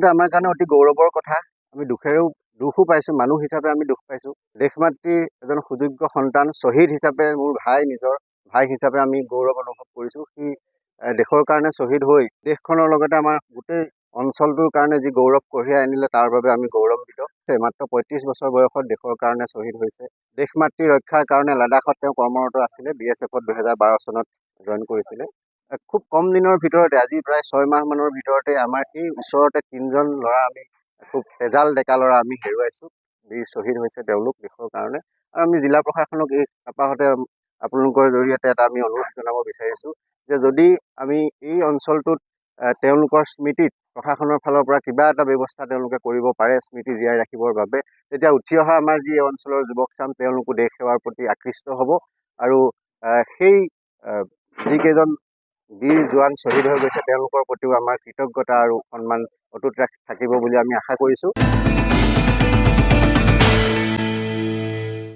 আমাৰ কাৰণে অতি গৌৰৱৰ কথা। আমি দুখো পাইছোঁ, মানুহ হিচাপে আমি দুখ পাইছোঁ। দেশমাতৃৰ এজন সুযোগ্য সন্তান শ্বহীদ হিচাপে মোৰ নিজৰ ভাই হিচাপে আমি গৌৰৱ অনুভৱ কৰিছোঁ। সি দেশৰ কাৰণে শ্বহীদ হৈ দেশখনৰ লগতে আমাৰ গোটেই অঞ্চলটোৰ কাৰণে যি গৌৰৱ কঢ়িয়াই আনিলে তাৰ বাবে আমি গৌৰৱান্বিত। মাত্ৰ ৩৫ বছৰ বয়সত দেশৰ কাৰণে শ্বহীদ হৈছে। দেশমাতৃ ৰক্ষাৰ কাৰণে লাডাখত তেওঁ কৰ্মৰত আছিলে। BSFত 2012 চনত জইন কৰিছিলে। খুব কম দিনৰ ভিতৰতে, আজি প্ৰায় 6 মাহমানৰ ভিতৰতে আমাৰ এই ওচৰতে 3জন ল'ৰা আমি খুব তেজাল ডেকা ল'ৰা আমি হেৰুৱাইছোঁ। বীৰ শ্বহীদ হৈছে তেওঁলোক দেশৰ কাৰণে। আৰু আমি জিলা প্ৰশাসনক এই আপাহতে আপোনালোকৰ জৰিয়তে এটা আমি অনুৰোধ জনাব বিচাৰিছোঁ যে যদি আমি এই অঞ্চলটোত তেওঁলোকৰ স্মৃতিত প্ৰশাসনৰ ফালৰ পৰা কিবা এটা ব্যৱস্থা তেওঁলোকে কৰিব পাৰে স্মৃতি জীয়াই ৰাখিবৰ বাবে, তেতিয়া উঠি অহা আমাৰ যি অঞ্চলৰ যুৱক চাম তেওঁলোকো দেশ সেৱাৰ প্ৰতি আকৃষ্ট হ'ব। আৰু সেই যিকেইজন বীৰ জোৱান শ্বহীদ হৈ গৈছে তেওঁলোকৰ প্ৰতিও আমাৰ কৃতজ্ঞতা আৰু সন্মান অটুট থাকিব বুলি আমি আশা কৰিছোঁ।